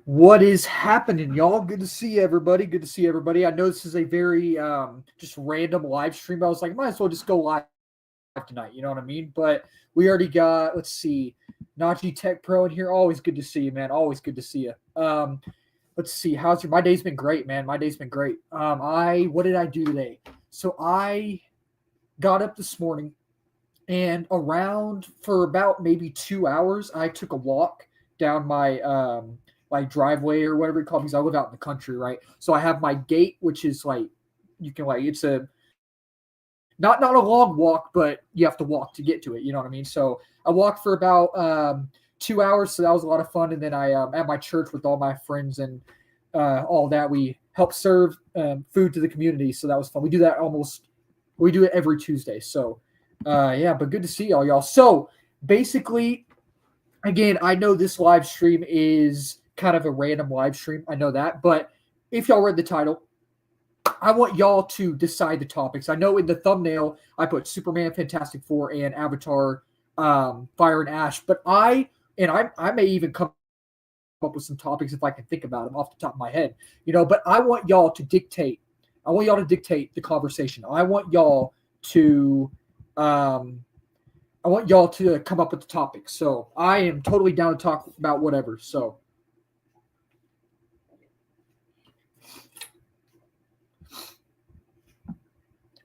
What is happening, y'all? Good to see everybody. Good to see everybody. I know this is a very just random live stream. I was like, might as well just go live tonight. You know what I mean? But we already got, let's see, Najee Tech Pro in here. Always good to see you, man. Always good to see you. Let's see. How's your? My day's been great, man. My day's been great. What did I do today? So I got up this morning and around for about maybe 2 hours, I took a walk down my like driveway or whatever you call it, because I live out in the country, right? So I have my gate, which is like you can like it's a not a long walk, but you have to walk to get to it. You know what I mean? So I walked for about 2 hours, so that was a lot of fun. And then I at my church with all my friends and all that, we help serve food to the community, so that was fun. We do it every Tuesday. So yeah, but good to see y'all. So basically, again, I know this live stream is kind of a random live stream. I know that, but if y'all read the title, I want y'all to decide the topics. I know in the thumbnail I put Superman, Fantastic Four, and Avatar, Fire and Ash, but I may even come up with some topics if I can think about them off the top of my head, But I want y'all to dictate. I want y'all to dictate the conversation. I want y'all to come up with the topics. So I am totally down to talk about whatever. So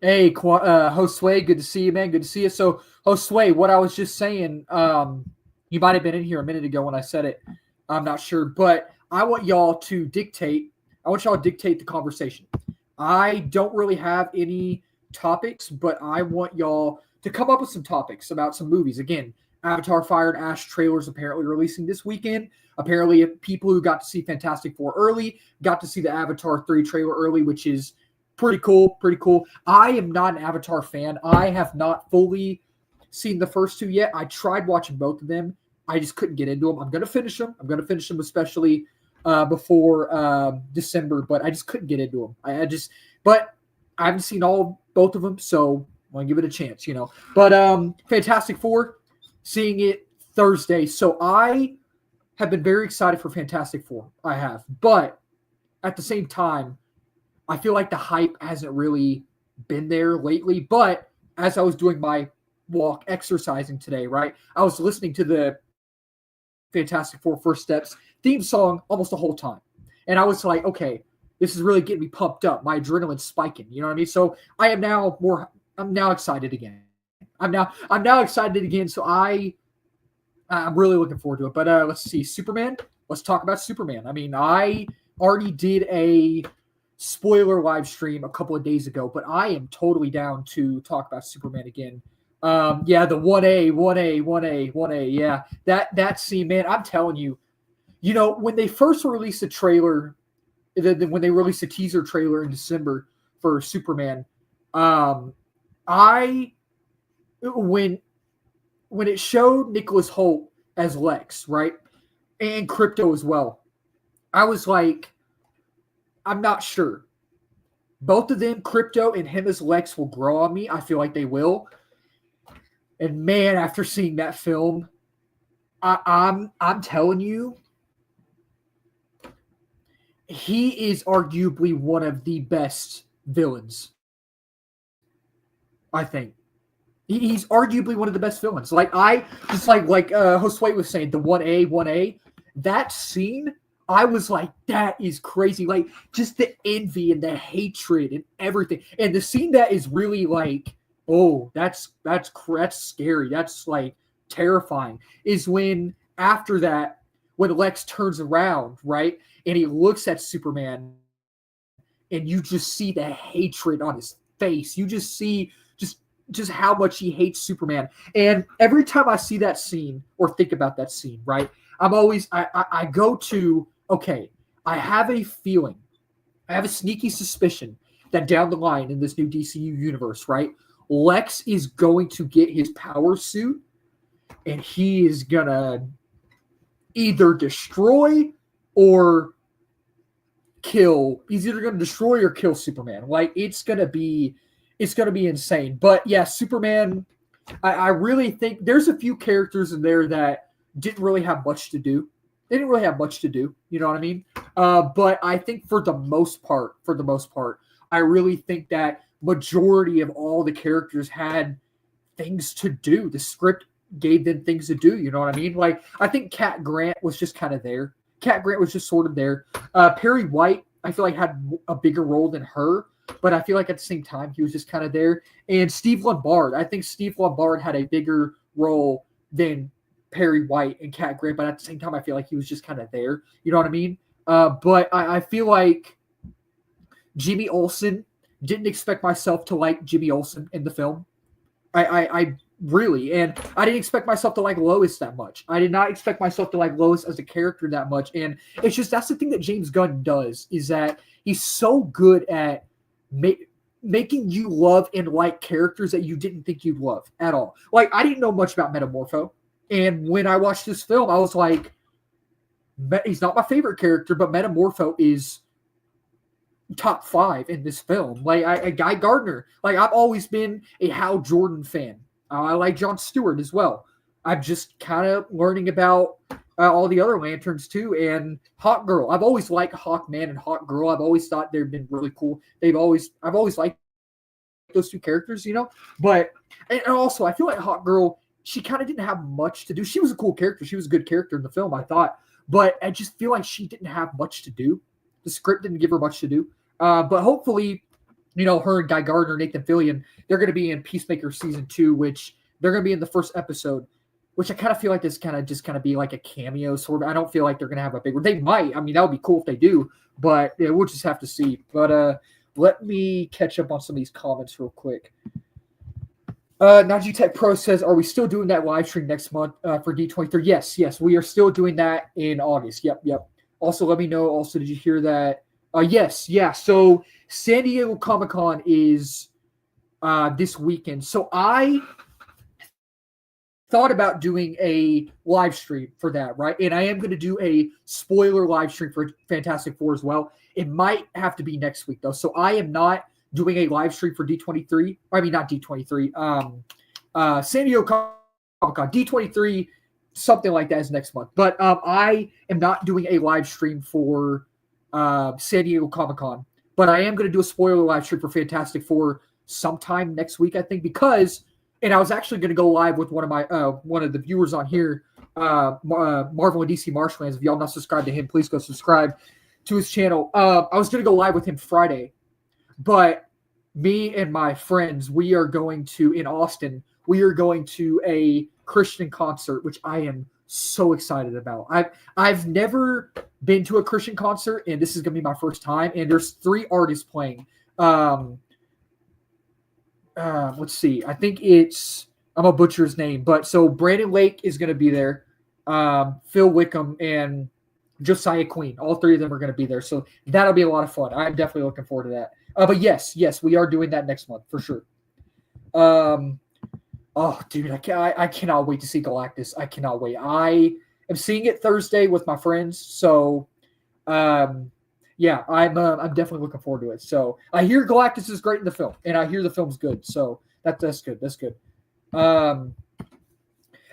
hey, Josue, good to see you, man. Good to see you. So Josue, what I was just saying, you might have been in here a minute ago when I said it. I'm not sure, but I want y'all to dictate. I want y'all to dictate the conversation. I don't really have any topics, but I want y'all to come up with some topics about some movies. Again, Avatar Fire and Ash trailers apparently releasing this weekend. Apparently, people who got to see Fantastic Four early got to see the Avatar 3 trailer early, which is pretty cool. Pretty cool. I am not an Avatar fan. I have not fully seen the first two yet. I tried watching both of them. I just couldn't get into them. I'm going to finish them. Especially before December, but I just couldn't get into them. But I haven't seen both of them, so I'm going to give it a chance, But Fantastic Four, seeing it Thursday. So I have been very excited for Fantastic Four. I have. But at the same time, I feel like the hype hasn't really been there lately. But as I was doing my walk exercising today, right, I was listening to the Fantastic Four First Steps theme song almost the whole time. And I was like, okay, this is really getting me pumped up. My adrenaline's spiking. You know what I mean? So I'm now excited again. I'm now excited again. So I'm really looking forward to it. But let's see, Superman. Let's talk about Superman. I mean, I already did a spoiler live stream a couple of days ago, but I am totally down to talk about Superman again. Yeah, the 1A. Yeah, that scene, man. I'm telling you, when they first released the trailer, when they released a teaser trailer in December for Superman, when it showed Nicholas Hoult as Lex, right, and Krypto as well, I was like, I'm not sure. Both of them, Krypto and him as Lex, will grow on me. I feel like they will. And man, after seeing that film, I'm telling you, he is arguably one of the best villains. I think he's arguably one of the best villains. Like Josue was saying, the 1A, that scene, I was like, that is crazy. Like, just the envy and the hatred and everything. And the scene that is really like, oh, that's scary. That's like terrifying. Is when after that, when Lex turns around, right, and he looks at Superman, and you just see the hatred on his face. You just see just how much he hates Superman. And every time I see that scene or think about that scene, right, I'm always I go to, okay, I have a feeling, I have a sneaky suspicion that down the line in this new DCU universe, right, Lex is going to get his power suit and he is gonna either destroy or kill. He's either gonna destroy or kill Superman. Like, it's gonna be insane. But yeah, Superman, I really think there's a few characters in there that didn't really have much to do. They didn't really have much to do. You know what I mean? But I think for the most part, I really think that majority of all the characters had things to do. The script gave them things to do. You know what I mean? Like I think Cat Grant was just kind of there. Cat Grant was just sort of there. Perry White, I feel like had a bigger role than her, but I feel like at the same time he was just kind of there. And Steve Lombard, I think Steve Lombard had a bigger role than Perry White and Cat Grant, but at the same time I feel like he was just kind of there. You know what I mean? But I feel like Jimmy Olsen, didn't expect myself to like Jimmy Olsen in the film. I really, and I didn't expect myself to like Lois that much. I did not expect myself to like Lois as a character that much. And it's just, that's the thing that James Gunn does, is that he's so good at making you love and like characters that you didn't think you'd love at all. Like, I didn't know much about Metamorpho. And when I watched this film, I was like, he's not my favorite character, but Metamorpho is top 5 in this film. Like Guy Gardner. Like I've always been a Hal Jordan fan. I like Jon Stewart as well. I'm just kind of learning about all the other Lanterns too, and Hawk Girl. I've always liked Hawkman and Hawk Girl. I've always thought they've been really cool. I've always liked those two characters, you know. But and also, I feel like Hawk Girl, she kind of didn't have much to do. She was a cool character. She was a good character in the film, I thought. But I just feel like she didn't have much to do. The script didn't give her much to do. But hopefully, you know, her and Guy Gardner, Nathan Fillion, they're going to be in Peacemaker season 2, which they're going to be in the first episode, which I kind of feel like this kind of be like a cameo sort of. I don't feel like they're going to have a big one. They might. I mean, that would be cool if they do, but yeah, we'll just have to see. But let me catch up on some of these comments real quick. Najee Tech Pro says, are we still doing that live stream next month for D23? Yes, we are still doing that in August. Yep. Also, let me know. Also, did you hear that? Yes. So San Diego Comic-Con is this weekend. So I thought about doing a live stream for that, right? And I am going to do a spoiler live stream for Fantastic Four as well. It might have to be next week, though. So I am not doing a live stream for D23. I mean, not D23. San Diego Comic-Con. D23, something like that is next month. But I am not doing a live stream for San Diego Comic-Con. But I am going to do a spoiler live stream for Fantastic Four sometime next week, I think, because, and I was actually going to go live with one of the viewers on here, Marvel and DC Marshlands. If y'all not subscribed to him, please go subscribe to his channel. I was going to go live with him Friday, but me and my friends, we are going to, in Austin, we are going to a Christian concert, which I am so excited about. I've never been to a Christian concert, and this is going to be my first time, and there's 3 artists playing. Let's see. I think it's, I'm a butcher's name, but so Brandon Lake is going to be there. Phil Wickham and Josiah Queen. All 3 of them are going to be there. So that'll be a lot of fun. I'm definitely looking forward to that. But yes, we are doing that next month for sure. Oh, dude, I cannot wait to see Galactus. I cannot wait. I am seeing it Thursday with my friends. So, yeah, I'm definitely looking forward to it. So I hear Galactus is great in the film, and I hear the film's good. So that's good. That's good. I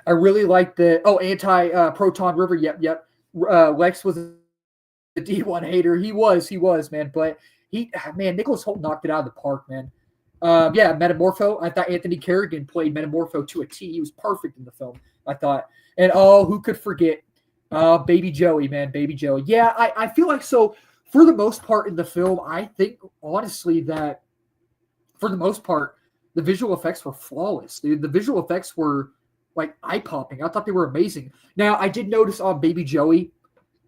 really like the anti-proton river. Yep. Lex was a D1 hater. He was, man. But Nicholas Hoult knocked it out of the park, man. Metamorpho. I thought Anthony Kerrigan played Metamorpho to a T. He was perfect in the film, I thought. And who could forget Baby Joey, man, Baby Joey. Yeah, I feel like so. For the most part in the film, I think honestly that for the most part, the visual effects were flawless. The visual effects were like eye-popping. I thought they were amazing. Now, I did notice on Baby Joey,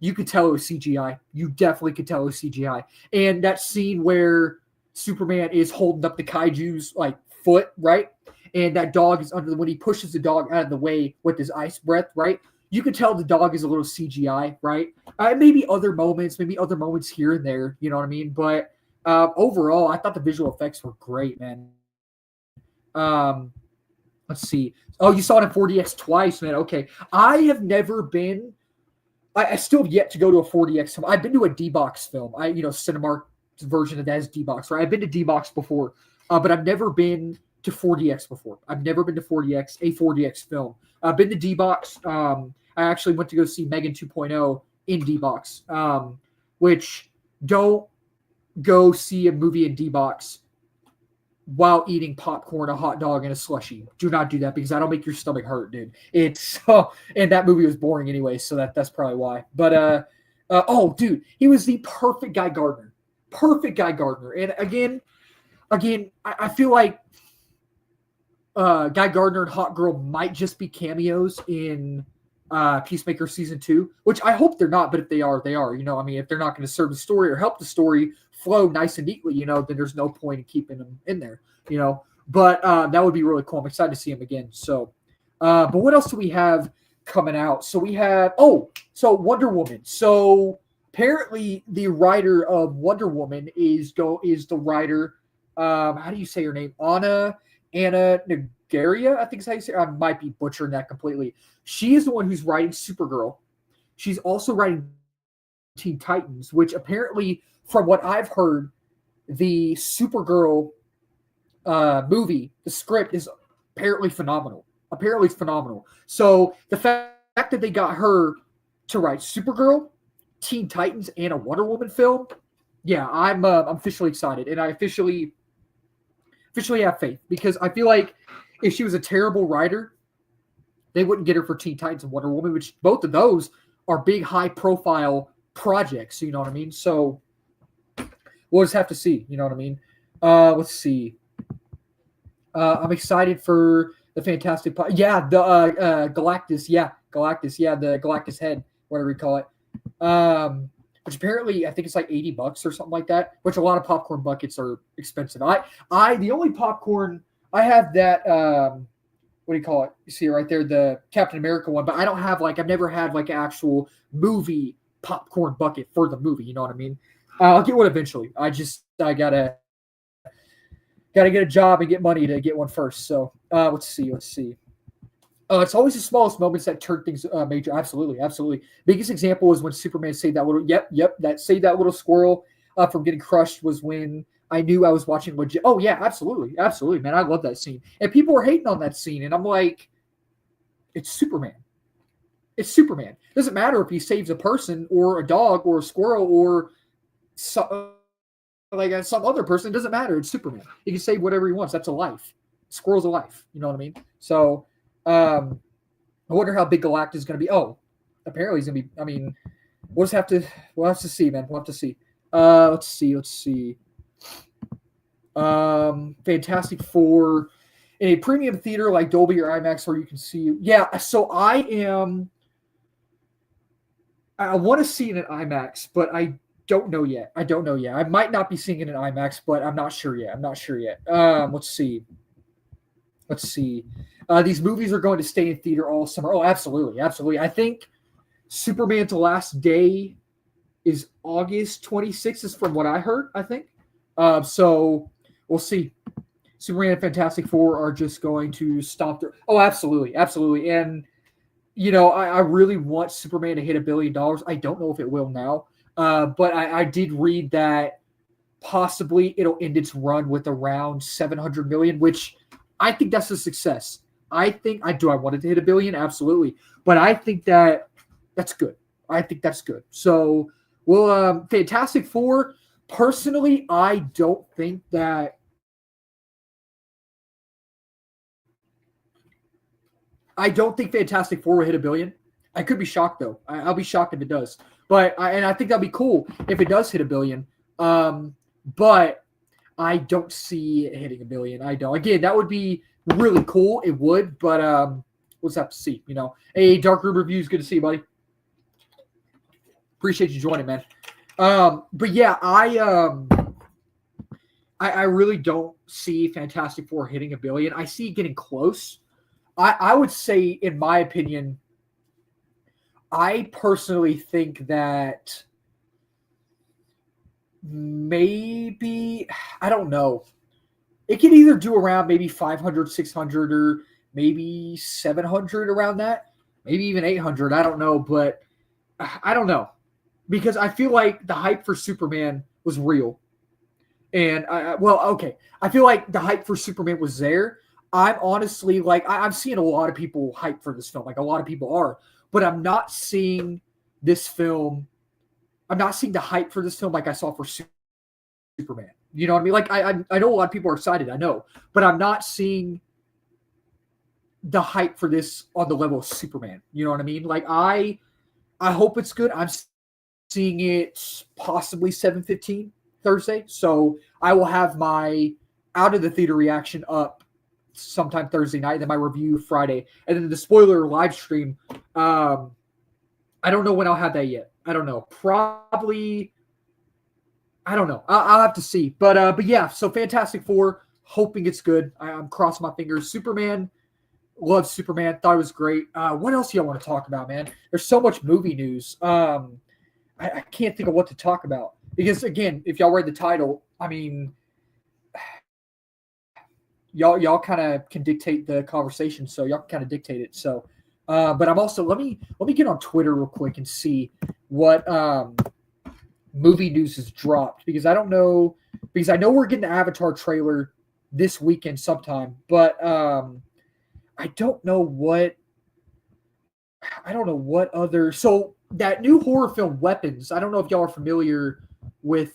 you could tell it was CGI. You definitely could tell it was CGI. And that scene where Superman is holding up the kaiju's like foot, right? And that dog is when he pushes the dog out of the way with his ice breath, right? You could tell the dog is a little CGI, right? Maybe other moments here and there, you know what I mean? But overall, I thought the visual effects were great, man. Let's see. Oh, you saw it in 4DX twice, man. Okay. I have never been, I still have yet to go to a 4DX film. I've been to a D-Box film. Cinemark's version of that is D-Box, right? I've been to D-Box before, but I've never been to 4DX before. I've never been to 4DX, a 4DX film. I've been to D-Box. I actually went to go see Megan 2.0 in D-Box, which don't go see a movie in D-Box while eating popcorn, a hot dog, and a slushie. Do not do that because that'll make your stomach hurt, dude. It's and that movie was boring anyway, so that's probably why. But oh, dude, he was the perfect Guy Gardner, And again, I feel like Guy Gardner and Hot Girl might just be cameos in Peacemaker season 2, which I hope they're not, but if they are, they are. If they're not going to serve the story or help the story flow nice and neatly, then there's no point in keeping them in there, But that would be really cool. I'm excited to see him again. So, but what else do we have coming out? So we have so Wonder Woman. So apparently the writer of Wonder Woman is the writer. How do you say her name? Anna Nagaria, I think is how you say it. I might be butchering that completely. She is the one who's writing Supergirl. She's also writing Teen Titans, which apparently, from what I've heard, the Supergirl movie, the script is apparently phenomenal. Apparently it's phenomenal. So the fact that they got her to write Supergirl, Teen Titans, and a Wonder Woman film, yeah, I'm officially excited, and I officially have faith because I feel like if she was a terrible writer, they wouldn't get her for Teen Titans and Wonder Woman, which both of those are big, high-profile projects. You know what I mean? So we'll just have to see. You know what I mean? Let's see. I'm excited for the Fantastic. The Galactus. Yeah, Galactus. Yeah, the Galactus head, whatever you call it. Which apparently I think it's like $80 or something like that. Which a lot of popcorn buckets are expensive. The only popcorn I have that. What do you call it? You see it right there, the Captain America one. But I don't have I've never had an actual movie popcorn bucket for the movie. You know what I mean? I'll get one eventually. I gotta get a job and get money to get one first. So let's see. It's always the smallest moments that turn things major. Absolutely. Biggest example is when Superman saved that little. That saved that little squirrel from getting crushed was when I knew I was watching legit. Oh yeah, absolutely, man. I love that scene, and people were hating on that scene, and I'm like, it's Superman. Doesn't matter if he saves a person or a dog or a squirrel or some other person. It doesn't matter. It's Superman. He can save whatever he wants. That's a life. Squirrel's a life. You know what I mean? So I wonder how big Galactus is going to be. Oh, apparently he's going to be. I mean, we'll have to see, man. We'll have to see. Let's see. Fantastic Four in a premium theater like Dolby or IMAX where you can see. Yeah, so I want to see it in IMAX, but I don't know yet. I might not be seeing it in IMAX, but I'm not sure yet. Let's see. These movies are going to stay in theater all summer. Oh, absolutely. I think Superman's last day is August 26th, is from what I heard, I think. So we'll see. Superman and Fantastic Four are just going to stomp their. Oh, absolutely. And I really want Superman to hit $1 billion. I don't know if it will now, but I did read that possibly it'll end its run with around 700 million, which I think that's a success. I want it to hit $1 billion, absolutely, but I think that's good. So, well, Fantastic Four. Personally, I don't think that. I don't think Fantastic Four will hit $1 billion. I could be shocked though. I'll be shocked if it does. But I think that'd be cool if it does hit $1 billion. But I don't see it hitting $1 billion. I don't. Again, that would be really cool. It would, but we'll just have to see. Hey, Dark Room Reviews, good to see you, buddy. Appreciate you joining, man. But yeah, I really don't see Fantastic Four hitting $1 billion. I see it getting close. I would say, in my opinion, I personally think that maybe, I don't know. It could either do around maybe 500, 600, or maybe 700 around that. Maybe even 800. I don't know, but I don't know. Because I feel like the hype for Superman was real. And, I feel like the hype for Superman was there. I'm honestly, I'm seeing a lot of people hype for this film. A lot of people are. but I'm not seeing this film. I'm not seeing the hype for this film like I saw for Superman. You know what I mean? Like I know a lot of people are excited. I know, but I'm not seeing the hype for this on the level of Superman. You know what I mean? Like I hope it's good. I'm seeing it possibly 7:15 Thursday, so I will have my out of the theater reaction up sometime Thursday night, then my review Friday, and then the spoiler live stream. I don't know when I'll have that yet. I don't know. Probably. I don't know. I'll have to see. But yeah. So Fantastic Four. Hoping it's good. I'm crossing my fingers. Superman. Love Superman. Thought it was great. What else do y'all want to talk about, man? There's so much movie news. I can't think of what to talk about because again, if y'all read the title, I mean, y'all kind of can dictate the conversation, so y'all can kind of dictate it. So, but I'm also let me get on Twitter real quick and see what movie news has dropped because I don't know because I know we're getting the Avatar trailer this weekend sometime, but I don't know what other. So that new horror film Weapons. I don't know if y'all are familiar with.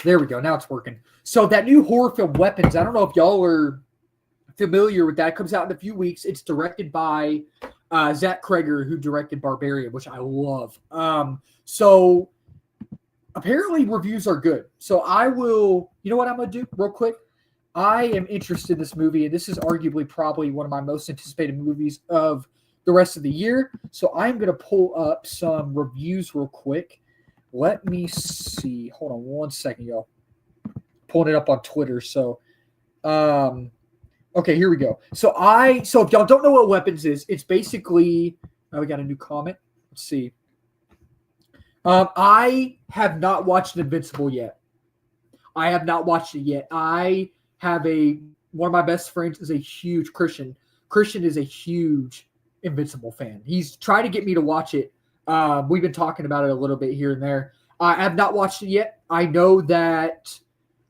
There we go. Now it's working. So that new horror film Weapons. I don't know if y'all are familiar with that. It comes out in a few weeks. It's directed by Zach Kreger, who directed Barbarian, which I love. So apparently reviews are good. So I will, you know what I'm going to do real quick? I am interested in this movie, and this is arguably probably one of my most anticipated movies of the rest of the year. So I'm going to pull up some reviews real quick. Let me see. Hold on one second, y'all. Pulling it up on Twitter. So, okay, here we go. So if y'all don't know what Weapons is, it's basically, we got a new comment. Let's see. I have not watched Invincible yet. I have not watched it yet. I have one of my best friends is a huge Christian. Christian is a huge Invincible fan. He's tried to get me to watch it. We've been talking about it a little bit here and there. I have not watched it yet. I know that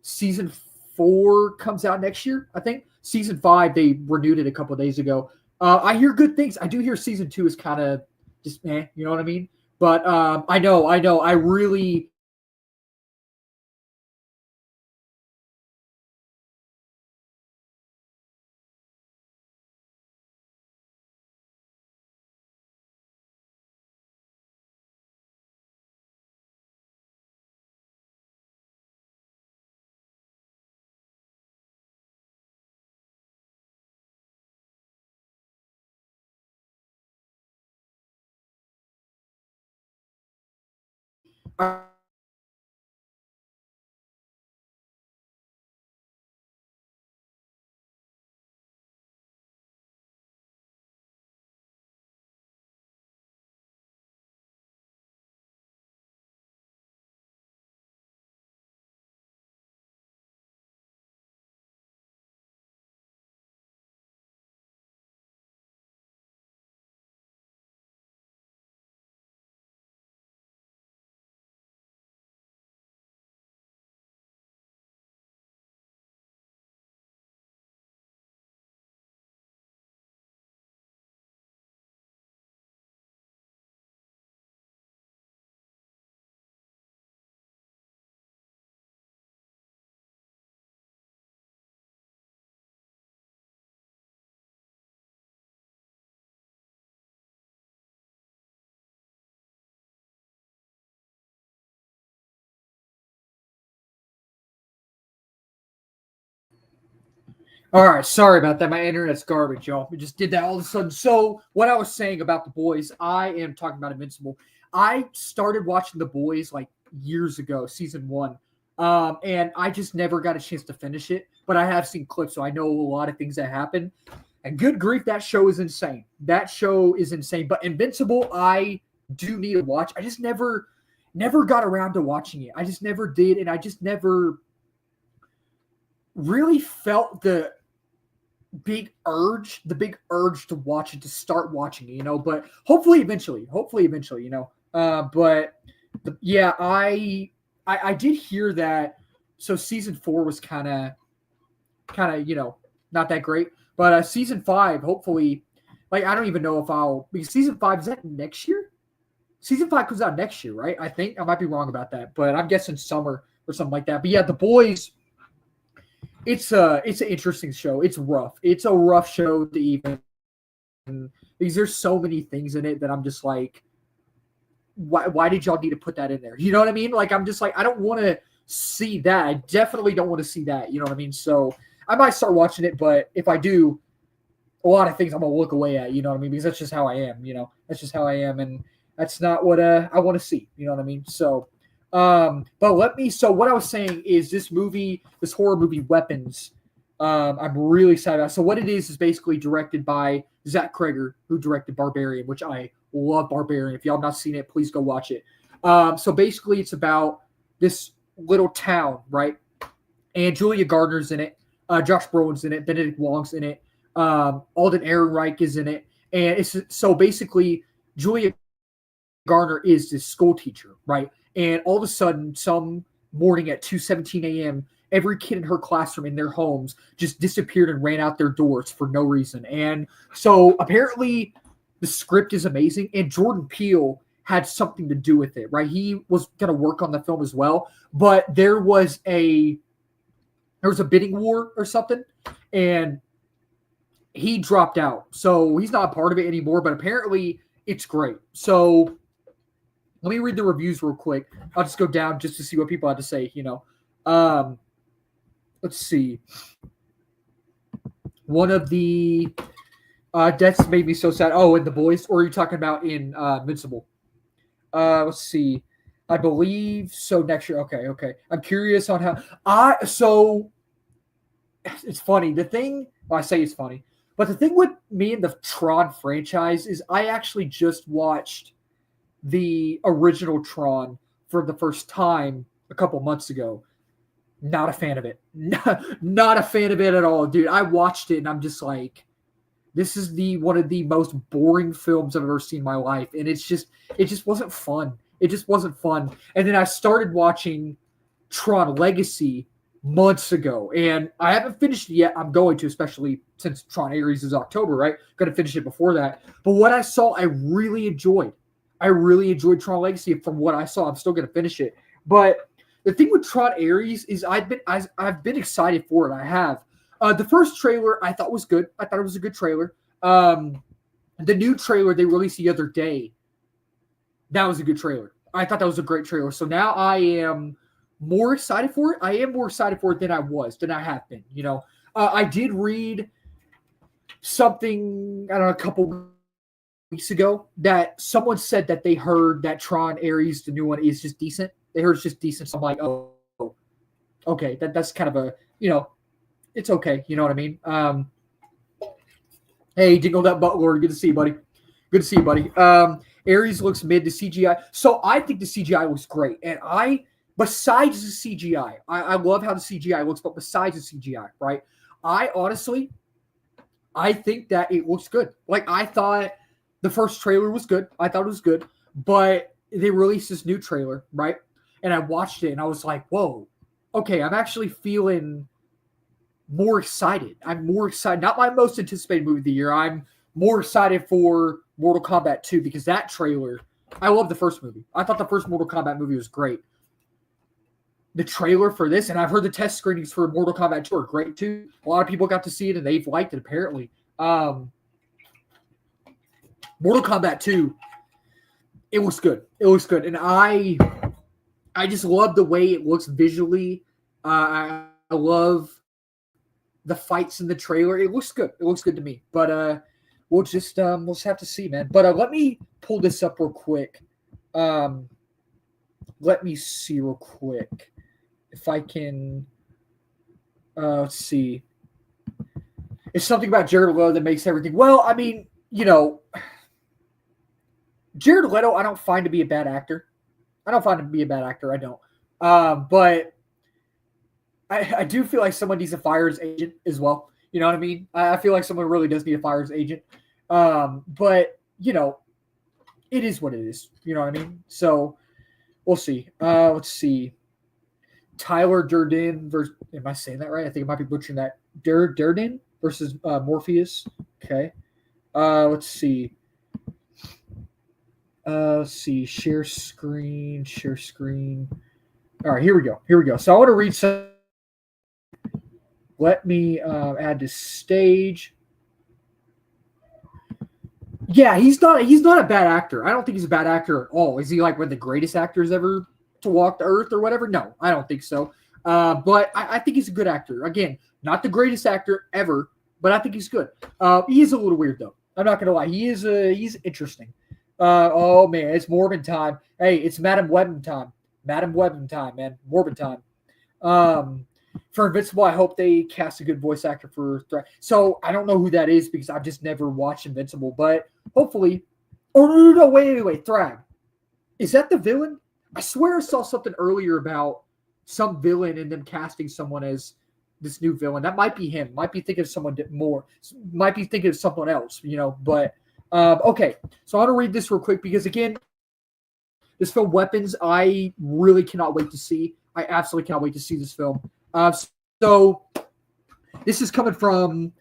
season 4 comes out next year, I think. Season 5, they renewed it a couple of days ago. I hear good things. I do hear season 2 is kind of just you know what I mean? But I know. I really All right, sorry about that. My internet's garbage, y'all. We just did that all of a sudden. So, what I was saying about The Boys, I am talking about Invincible. I started watching The Boys like years ago, season 1, and I just never got a chance to finish it. But I have seen clips, so I know a lot of things that happen. And good grief, that show is insane. That show is insane. But Invincible, I do need to watch. I just never got around to watching it. I just never did, and I just never really felt the big urge to watch it, to start watching it, but hopefully eventually, but yeah, I did hear that. So season 4 was kind of not that great, but season 5 hopefully, like I don't even know if I'll because season 5 is that next year. Season 5 comes out next year, right? I think I might be wrong about that, but I'm guessing summer or something like that. But yeah, The Boys. It's an interesting show. It's rough. It's a rough show to even because there's so many things in it that I'm just like, why did y'all need to put that in there? You know what I mean? Like I'm just like I don't want to see that. I definitely don't want to see that. You know what I mean? So I might start watching it, but if I do, a lot of things I'm gonna look away at. You know what I mean? Because that's just how I am. You know, that's just how I am, and that's not what I want to see. You know what I mean? So, but let me. So what I was saying is this movie, this horror movie, Weapons. I'm really excited about. So what it is basically directed by Zach Cregger, who directed Barbarian, which I love Barbarian. If y'all have not seen it, please go watch it. So basically, it's about this little town, right? And Julia Gardner's in it. Josh Brolin's in it. Benedict Wong's in it. Alden Ehrenreich is in it. And it's so basically Julia Gardner is this school teacher, right? And all of a sudden, some morning at 2:17 a.m., every kid in her classroom in their homes just disappeared and ran out their doors for no reason. And so apparently the script is amazing, and Jordan Peele had something to do with it, right? He was going to work on the film as well, but there was a bidding war or something, and he dropped out. So he's not a part of it anymore, but apparently it's great. So let me read the reviews real quick. I'll just go down just to see what people had to say, let's see. One of the deaths made me so sad. Oh, and The Boys, or are you talking about in Invincible? Let's see. I believe so next year. Okay. I'm curious on how so it's funny. I say it's funny, but the thing with me and the Tron franchise is I actually just watched the original Tron for the first time a couple months ago. Not a fan of it. Not a fan of it at all, dude. I watched it and I'm just like, this is one of the most boring films I've ever seen in my life. And it just wasn't fun. It just wasn't fun. And then I started watching Tron Legacy months ago, and I haven't finished it yet. I'm going to, especially since Tron Ares is October, right? Going to finish it before that. But what I saw, I really enjoyed. I really enjoyed Tron Legacy. From what I saw, I'm still going to finish it. But the thing with Tron Ares is I've been excited for it. I have. The first trailer I thought was good. I thought it was a good trailer. The new trailer they released the other day, that was a good trailer. I thought that was a great trailer. So now I am more excited for it. I am more excited for it than I have been. I did read something, I don't know, a couple weeks ago that someone said that they heard that Tron Ares, the new one, is just decent. They heard it's just decent. So I'm like, oh, okay. That's kind of a, it's okay. You know what I mean? Hey, Jingle That Butler. Good to see you, buddy. Good to see you, buddy. Ares looks mid to CGI. So I think the CGI looks great. And besides the CGI, I love how the CGI looks, but besides the CGI, right? I think that it looks good. Like, I thought the first trailer was good. I thought it was good. But they released this new trailer, right? And I watched it, and I was like, whoa. Okay, I'm actually feeling more excited. I'm more excited. Not my most anticipated movie of the year. I'm more excited for Mortal Kombat 2 because that trailer, I love the first movie. I thought the first Mortal Kombat movie was great. The trailer for this, and I've heard the test screenings for Mortal Kombat 2 are great too. A lot of people got to see it and they've liked it apparently. Mortal Kombat 2, it looks good. It looks good. And I just love the way it looks visually. I love the fights in the trailer. It looks good. It looks good to me. But we'll just have to see, man. But let me pull this up real quick. Let me see real quick if I can. Let's see. It's something about Jared Leto that makes everything. Well, I mean, Jared Leto, I don't find to be a bad actor. I don't. But I do feel like someone needs to fire his agent as well. You know what I mean? I feel like someone really does need to fire his agent. But, it is what it is. You know what I mean? So we'll see. Let's see. Tyler Durden versus. Am I saying that right? I think I might be butchering that. Durden versus Morpheus. Okay. Let's see. Let's see. Share screen. Share screen. All right. Here we go. Here we go. So I want to read some. Let me add to stage. Yeah, he's not a bad actor. I don't think he's a bad actor at all. Is he like one of the greatest actors ever to walk the earth or whatever? No, I don't think so. But I think he's a good actor. Again, not the greatest actor ever, but I think he's good. He is a little weird though. I'm not gonna lie. He's interesting. Oh man, it's Morbin time. Hey, it's Madam Webben time. Madam Webben time, man. Morbin time. For Invincible, I hope they cast a good voice actor for Thrag. So I don't know who that is because I've just never watched Invincible, but hopefully. Oh no, wait, Thrag. Is that the villain? I swear I saw something earlier about some villain and them casting someone as this new villain. That might be him. Might be thinking of someone more. Might be thinking of someone else, But okay, so I want to read this real quick because again, this film Weapons, I really cannot wait to see. I absolutely cannot wait to see this film. So this is coming from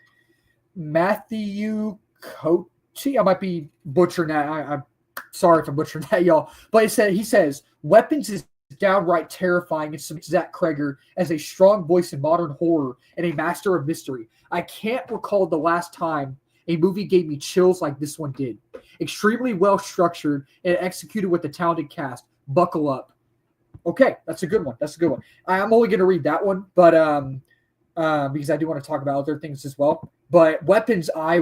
Matthew Cote. I might be butchering that. I'm sorry if I'm butchering that, y'all. But he says, Weapons is downright terrifying and submits Zach Kreger as a strong voice in modern horror and a master of mystery. I can't recall the last time a movie gave me chills like this one did. Extremely well structured and executed with a talented cast. Buckle up. Okay, that's a good one. I'm only going to read that one, but because I do want to talk about other things as well. But Weapons, I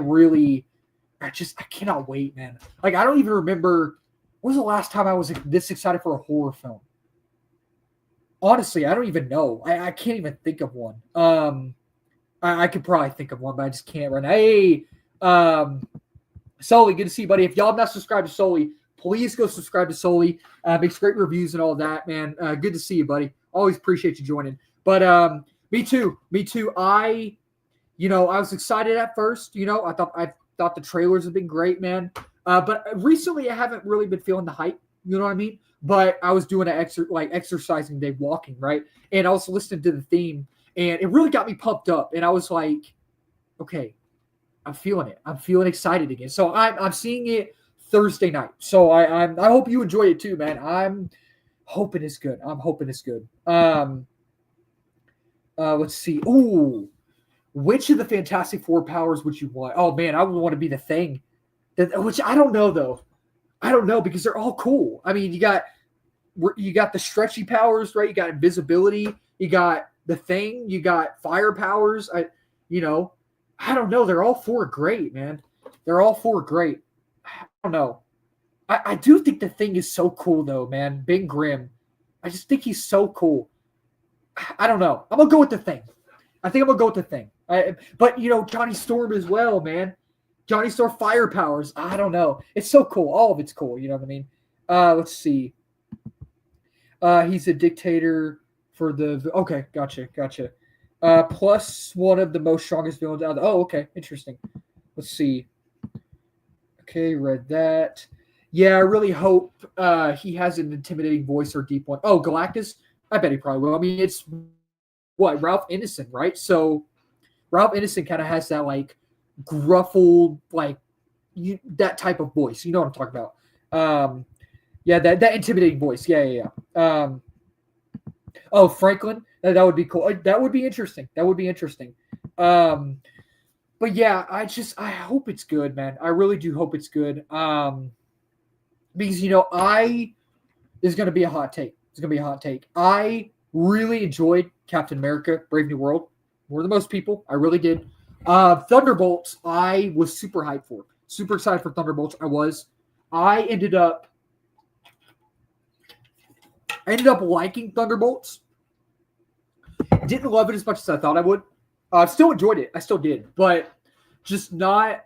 cannot wait, man. Like, I don't even remember when was the last time I was this excited for a horror film. Honestly, I don't even know. I can't even think of one. I could probably think of one, but I just can't right now. Hey, Sully, good to see you, buddy. If y'all have not subscribed to Sully, please go subscribe to Sully. Makes great reviews and all that, man. Good to see you, buddy. Always appreciate you joining. But me too. I was excited at first. I thought the trailers have been great, man. But recently I haven't really been feeling the hype. You know what I mean? But I was doing an exercising day, walking, right? And I was listening to the theme, and it really got me pumped up. And I was like, okay, I'm feeling it. I'm feeling excited again. So I'm seeing it Thursday night. So I hope you enjoy it too, man. I'm hoping it's good. Let's see. Ooh, which of the Fantastic Four powers would you want? Oh man, I would want to be the Thing. Which I don't know though. I don't know because they're all cool. I mean, you got the stretchy powers, right? You got invisibility. You got the Thing. You got fire powers. I don't know. They're all four great, man. They're all four great. I don't know. I do think the Thing is so cool, though, man. Ben Grimm. I just think he's so cool. I don't know. I'm going to go with the Thing. I think I'm going to go with the Thing. But, Johnny Storm as well, man. Johnny Storm fire powers. I don't know. It's so cool. All of it's cool. You know what I mean? Let's see. He's a dictator for the... Okay, gotcha. Plus one of the most strongest villains out there. Oh, okay. Interesting. Let's see. Okay, read that. Yeah, I really hope he has an intimidating voice or deep one. Oh, Galactus? I bet he probably will. I mean, it's what? Ralph Ineson, right? So Ralph Ineson kind of has that, like, gruffled, like, that type of voice. You know what I'm talking about. Yeah, that intimidating voice. Yeah. Oh, Franklin? That would be cool. That would be interesting. But yeah, I hope it's good, man. I really do hope it's good. Because, this is going to be a hot take. I really enjoyed Captain America, Brave New World, more than most people. I really did. Thunderbolts, I was super hyped for. Super excited for Thunderbolts. I ended up liking Thunderbolts. Didn't love it as much as I thought I would. Still enjoyed it. I still did. But just not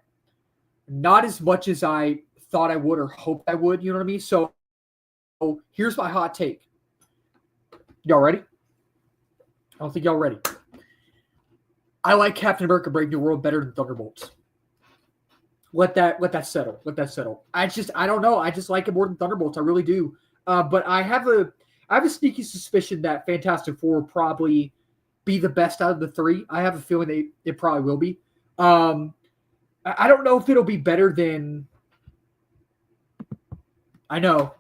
as much as I thought I would or hoped I would. You know what I mean? So here's my hot take. Y'all ready? I don't think y'all ready. I like Captain America Brave New World better than Thunderbolts. Let that settle. I don't know. I just like it more than Thunderbolts. I really do. But I have I have a sneaky suspicion that Fantastic Four will probably be the best out of the three. I have a feeling it probably will be. I don't know if it'll be better than. I know.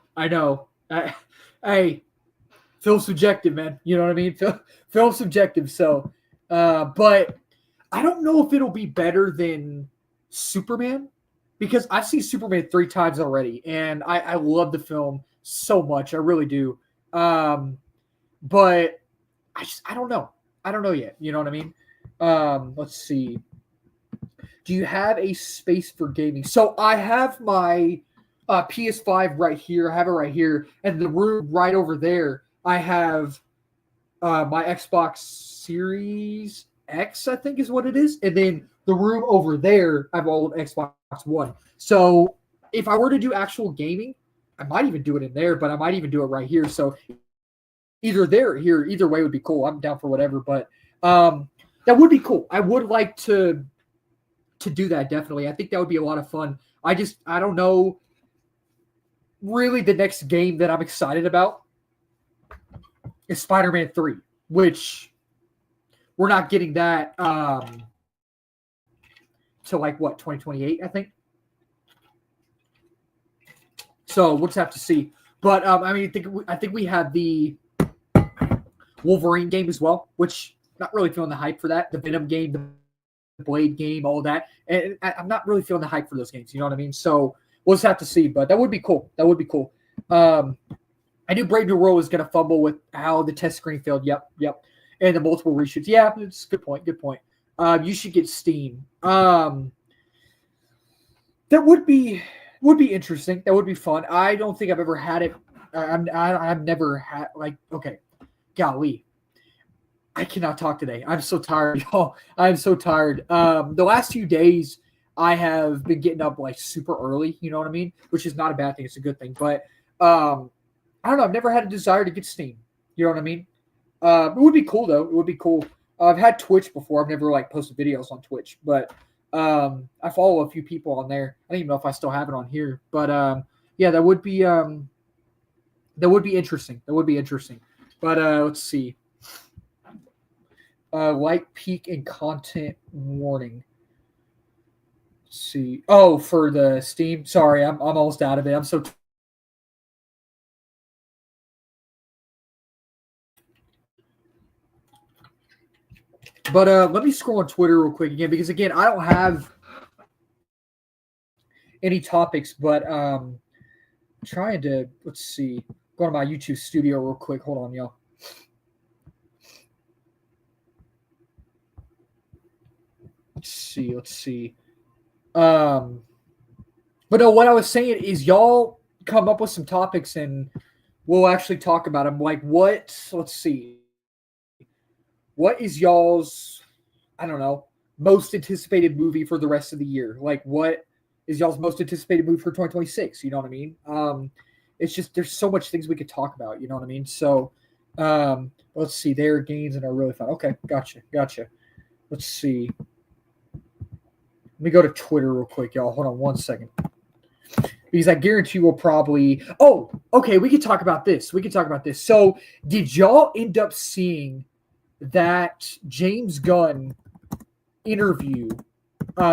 Hey, Phil's subjective, man. You know what I mean? Phil's subjective. So, but I don't know if it'll be better than Superman because I've seen Superman 3 times already, and I love the film so much. I really do. But I don't know. I don't know yet. You know what I mean? Let's see. Do you have a space for gaming? So I have my PS5 right here. I have it right here. And the room right over there, I have my Xbox Series X, I think is what it is. And then the room over there, I have old Xbox One. So if I were to do actual gaming, I might even do it in there, but I might even do it right here. So either there or here, either way would be cool. I'm down for whatever, but that would be cool. I would like to do that, definitely. I think that would be a lot of fun. I don't know really the next game that I'm excited about is Spider-Man 3, which we're not getting that till like what, 2028, I think. So we'll just have to see. But I mean, I think we have the Wolverine game as well, which not really feeling the hype for that. The Venom game, the Blade game, all of that. And I'm not really feeling the hype for those games. You know what I mean? So we'll just have to see. But that would be cool. That would be cool. I knew Brave New World was going to fumble with how the test screen failed. Yep. And the multiple reshoots. Yeah, it's a good point. Good point. You should get Steam. That would be interesting. That would be fun. I don't think I've ever had it. I've never had, like, okay, golly. I cannot talk today. I'm so tired, y'all. I'm so tired. The last few days, I have been getting up like super early. You know what I mean? Which is not a bad thing. It's a good thing. But I don't know. I've never had a desire to get Steam. You know what I mean? It would be cool though. It would be cool. I've had Twitch before. I've never like posted videos on Twitch, but I follow a few people on there. I don't even know if I still have it on here, but yeah, that would be interesting. That would be interesting. But let's see. Light peak and content warning. Let's see. Oh, for the Steam. Sorry, I'm almost out of it. I'm so. But let me scroll on Twitter real quick again because again I don't have any topics, but trying to let's see. Go to my YouTube studio real quick. Hold on, y'all. Let's see. But no, what I was saying is y'all come up with some topics and we'll actually talk about them. Like what? Let's see. What is y'all's, I don't know, most anticipated movie for the rest of the year? Like what is y'all's most anticipated movie for 2026? You know what I mean? It's just there's so much things we could talk about. You know what I mean? So let's see. Their gains and are really fun. Okay, gotcha. Let's see. Let me go to Twitter real quick, y'all. Hold on 1 second. Because I guarantee we'll probably... Oh, okay, we can talk about this. So, did y'all end up seeing that James Gunn interview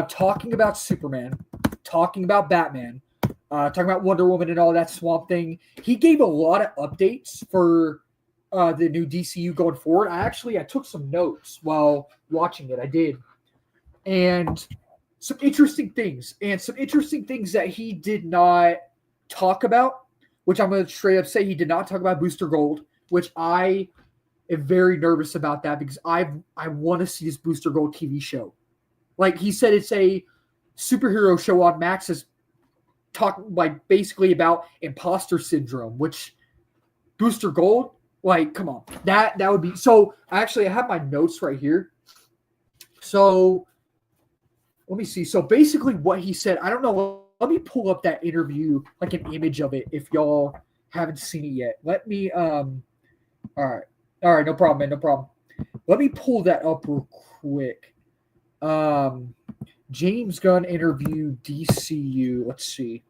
talking about Superman, talking about Batman, talking about Wonder Woman and all that Swamp Thing? He gave a lot of updates for the new DCU going forward. I took some notes while watching it. I did. And... some interesting things that he did not talk about, which I'm going to straight up say he did not talk about Booster Gold, which I am very nervous about that because I want to see this Booster Gold TV show. Like he said, it's a superhero show on Max is talking like basically about imposter syndrome, which Booster Gold, like, come on, that would be. So actually I have my notes right here. So let me see. So basically what he said, I don't know. Let me pull up that interview, like an image of it, if y'all haven't seen it yet. Let me, all right. No problem, man. No problem. Let me pull that up real quick. James Gunn interview DCU. Let's see.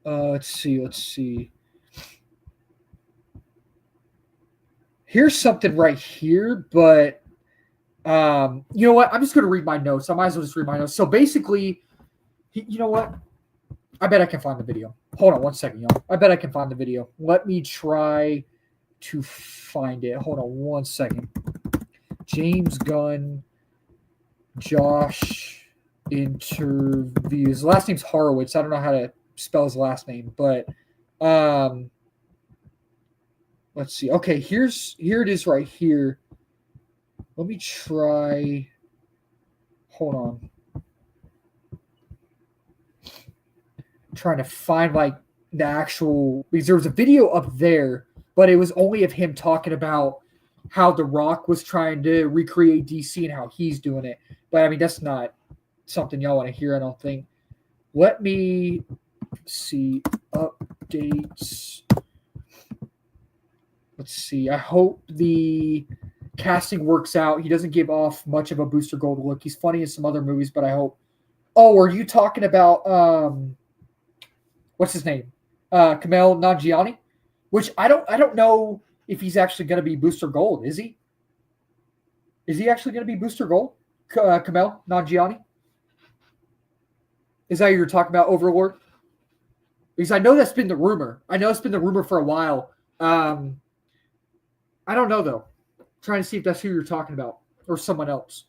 Let's see. Let's see. Here's something right here, but you know what? I'm just going to read my notes. I might as well just read my notes. So basically, you know what? I bet I can find the video. Hold on one second, y'all. I bet I can find the video. Let me try to find it. Hold on one second. James Gunn, Josh interviews. Last name's Horowitz. I don't know how to spell his last name, but let's see. Okay, here it is right here. Let me try. Hold on. I'm trying to find like the actual, because there was a video up there, but it was only of him talking about how The Rock was trying to recreate DC and how he's doing it. But I mean, that's not something y'all want to hear, I don't think. Let me see updates. Let's see. I hope the casting works out. He doesn't give off much of a Booster Gold look. He's funny in some other movies, but I hope. Oh, are you talking about what's his name? Kumail Nanjiani? Which I don't know if he's actually going to be Booster Gold. Is he? Is he actually going to be Booster Gold? Kumail Nanjiani? Is that who you're talking about, Overlord? Because I know that's been the rumor. I know it's been the rumor for a while. I don't know, though. I'm trying to see if that's who you're talking about or someone else.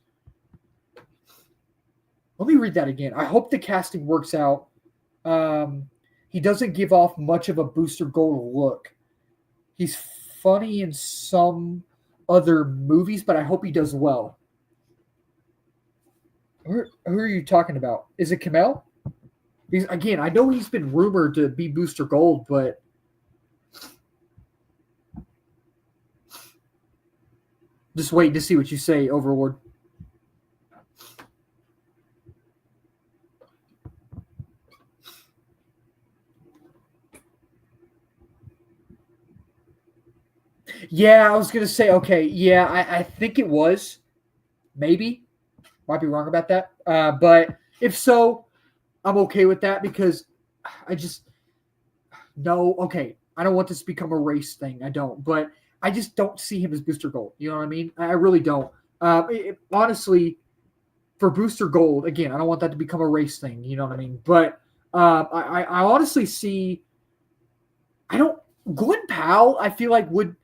Let me read that again. I hope the casting works out. He doesn't give off much of a Booster Gold look. He's funny in some other movies, but I hope he does well. Who are you talking about? Is it Kumail? Because, again, I know he's been rumored to be Booster Gold, but just wait to see what you say, Overlord. Yeah, I was going to say, okay, yeah, I think it was. Maybe. Might be wrong about that. But if so, I'm okay with that because I just no, okay. I don't want this to become a race thing. I don't, but I just don't see him as Booster Gold. You know what I mean? I really don't. Honestly, for Booster Gold, again, I don't want that to become a race thing. You know what I mean? But I honestly see. I don't. Glenn Powell, I feel like would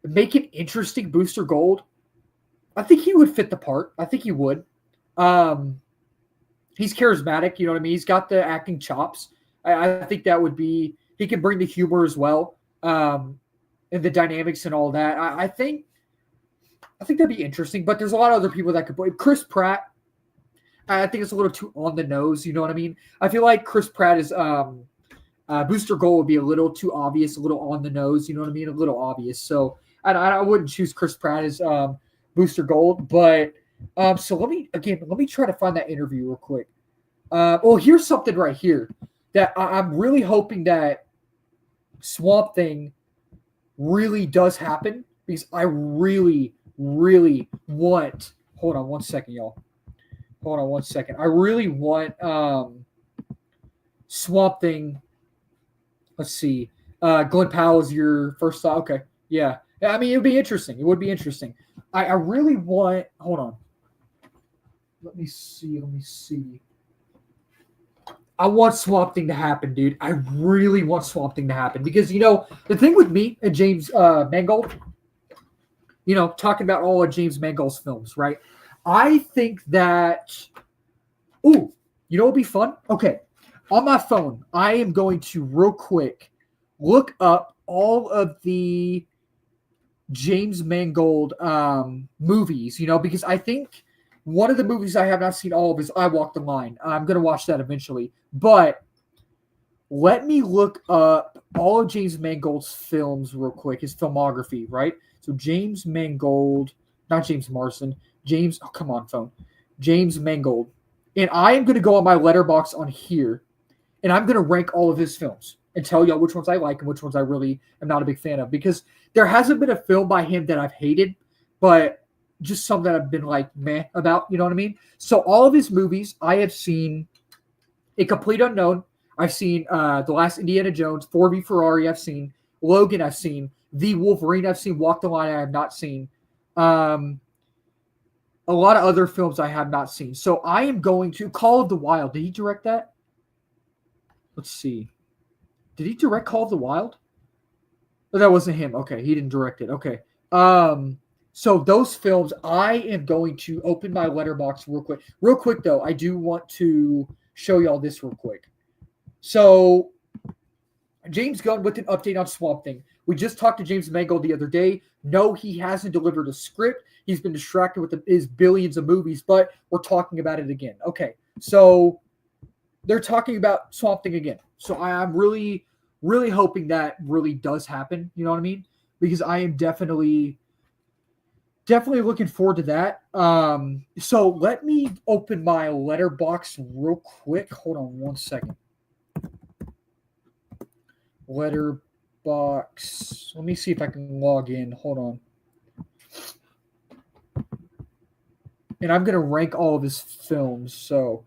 make an interesting Booster Gold. I think he would fit the part. I think he would. He's charismatic, you know what I mean? He's got the acting chops. I think that would be he can bring the humor as well, and the dynamics and all that. I think that'd be interesting. But there's a lot of other people that could play. Chris Pratt, I think it's a little too on the nose. You know what I mean? I feel like Chris Pratt is Booster Gold would be a little too obvious, a little on the nose. You know what I mean? A little obvious. So I wouldn't choose Chris Pratt as Booster Gold, but. So let me try to find that interview real quick. Here's something right here that I'm really hoping that Swamp Thing really does happen because I really, really want. Hold on one second, y'all. Hold on one second. I really want Swamp Thing. Let's see. Glenn Powell is your first thought. Okay, yeah. I mean, it would be interesting. It would be interesting. I really want. Hold on. Let me see. I want Swamp Thing to happen, dude. I really want Swamp Thing to happen because, you know, the thing with me and James Mangold, you know, talking about all of James Mangold's films, right? I think that, you know what would be fun? Okay, on my phone, I am going to real quick look up all of the James Mangold movies, you know, because I think one of the movies I have not seen all of is I Walk the Line. I'm going to watch that eventually. But let me look up all of James Mangold's films real quick, his filmography, right? So James Mangold, not James Marsden, James Mangold. And I am going to go on my letterbox on here, and I'm going to rank all of his films and tell y'all which ones I like and which ones I really am not a big fan of. Because there hasn't been a film by him that I've hated, but just some that I've been like meh about, you know what I mean? So all of his movies, I have seen A Complete Unknown. I've seen The Last Indiana Jones, Ford v Ferrari. I've seen Logan. I've seen The Wolverine. I've seen Walk the Line. I have not seen. A lot of other films I have not seen. So I am going to Call of the Wild. Did he direct that? Let's see. Did he direct Call of the Wild? Oh, that wasn't him. Okay, he didn't direct it. Okay. So those films, I am going to open my letterbox real quick. Real quick though, I do want to show y'all this real quick. So James Gunn with an update on Swamp Thing. We just talked to James Mangold the other day. No, he hasn't delivered a script. He's been distracted with his billions of movies, but we're talking about it again. Okay, so they're talking about Swamp Thing again. So I'm really, really hoping that really does happen. You know what I mean? Because I am definitely looking forward to that. So let me open my letterbox real quick. Hold on one second. Letterbox. Let me see if I can log in. Hold on. And I'm going to rank all of his films. So,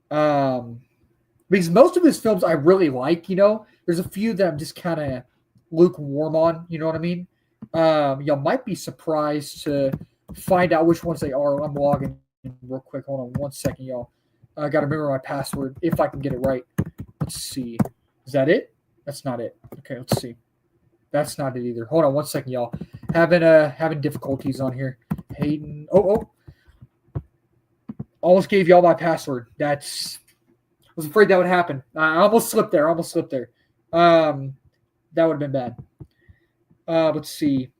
because most of his films I really like, you know, there's a few that I'm just kind of lukewarm on, you know what I mean? Y'all might be surprised to find out which ones they are. I'm logging in real quick. Hold on one second, y'all. I got to remember my password if I can get it right. Let's see. Is that it? That's not it. Okay, let's see. That's not it either. Hold on one second, y'all. Having difficulties on here. Hayden. Oh. Almost gave y'all my password. I was afraid that would happen. I almost slipped there. That would have been bad. Let's see.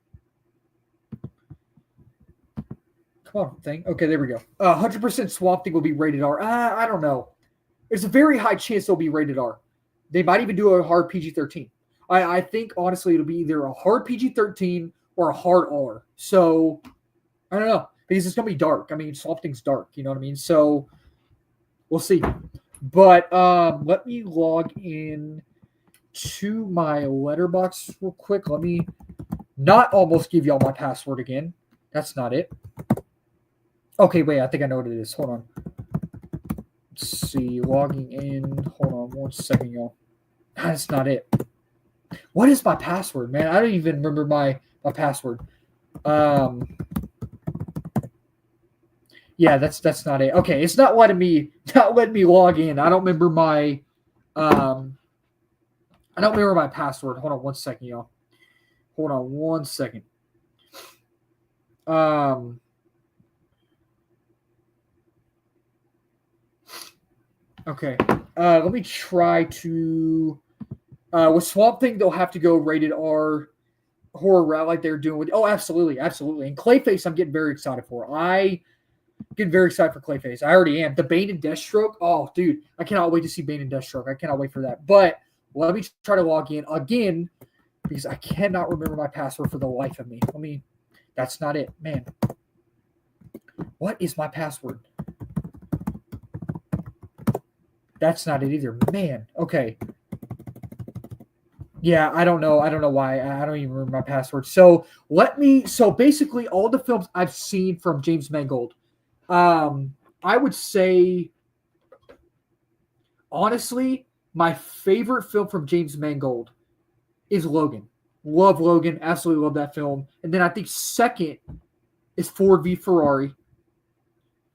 Come on, thing. Okay, there we go. 100% Swamp Thing will be rated R. I don't know. There's a very high chance it'll be rated R. They might even do a hard PG-13. I think, honestly, it'll be either a hard PG-13 or a hard R. So, I don't know. Because it's going to be dark. I mean, Swamp Thing's dark. You know what I mean? So, we'll see. But let me log in to my letterbox real quick. Let me not almost give y'all my password again. That's not it. Okay, wait. I think I know what it is. Hold on. Let's see. Logging in. Hold on one second, y'all. That's not it. What is my password, man? I don't even remember my password. Yeah, that's not it. Okay, it's not letting me log in. I don't remember my password. Hold on one second, y'all. Hold on one second. Okay. Let me try to with Swamp Thing, they'll have to go rated R horror route like they're doing with. Oh, absolutely. And Clayface, I'm getting very excited for. I get very excited for Clayface. I already am. The Bane and Deathstroke. Oh, dude, I cannot wait to see Bane and Deathstroke. I cannot wait for that. But let me try to log in again because I cannot remember my password for the life of me. That's not it, man. What is my password? That's not it either, man. Okay. Yeah, I don't know. I don't know why. I don't even remember my password. So basically all the films I've seen from James Mangold, I would say, honestly, my favorite film from James Mangold is Logan. Love Logan. Absolutely love that film. And then I think second is Ford v Ferrari.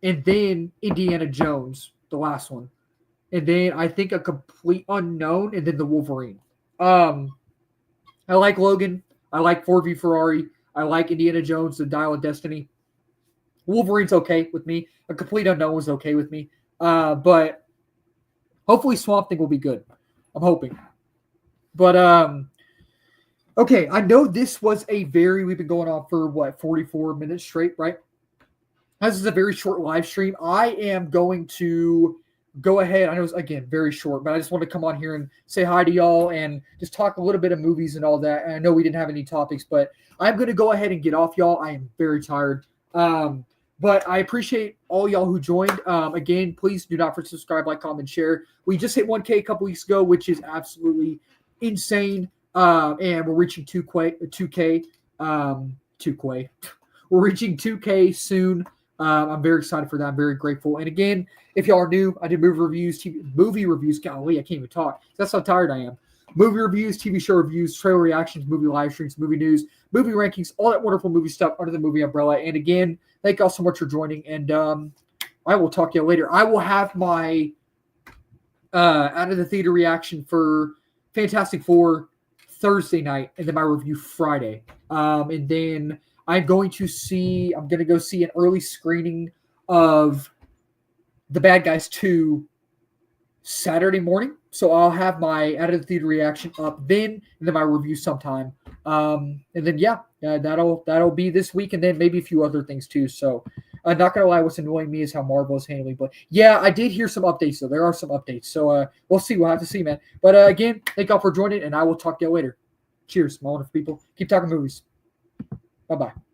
And then Indiana Jones, the last one. And then I think A Complete Unknown, and then The Wolverine. I like Logan. I like Ford v Ferrari. I like Indiana Jones, The Dial of Destiny. Wolverine's okay with me. A Complete Unknown was okay with me. But hopefully Swamp Thing will be good. I'm hoping. But, okay, I know this was we've been going on for 44 minutes straight, right? This is a very short live stream. I am going to go ahead. I know it's, again, very short, but I just want to come on here and say hi to y'all and just talk a little bit of movies and all that. And I know we didn't have any topics, but I'm going to go ahead and get off, y'all. I am very tired. But I appreciate all y'all who joined. Again, please do not forget to subscribe, like, comment, share. We just hit 1K a couple weeks ago, which is absolutely insane. And we're reaching 2K. We're reaching 2K soon. I'm very excited for that. I'm very grateful. And again, if y'all are new, I did movie reviews. Golly, I can't even talk. That's how tired I am. Movie reviews, TV show reviews, trailer reactions, movie live streams, movie news, movie rankings, all that wonderful movie stuff under the movie umbrella. And again, thank y'all so much for joining. And I will talk to you later. I will have my out of the theater reaction for Fantastic Four Thursday night, and then my review Friday. And then I'm going to go see an early screening of The Bad Guys 2 Saturday morning. So I'll have my out of the theater reaction up then, and then my review sometime. And then that'll be this week, and then maybe a few other things too. So I'm not gonna lie, what's annoying me is how Marvel is handling. But yeah, I did hear some updates, so there are some updates. So we'll see. We'll have to see, man. But again, thank y'all for joining, and I will talk to you later. Cheers, my wonderful people. Keep talking movies. Bye-bye.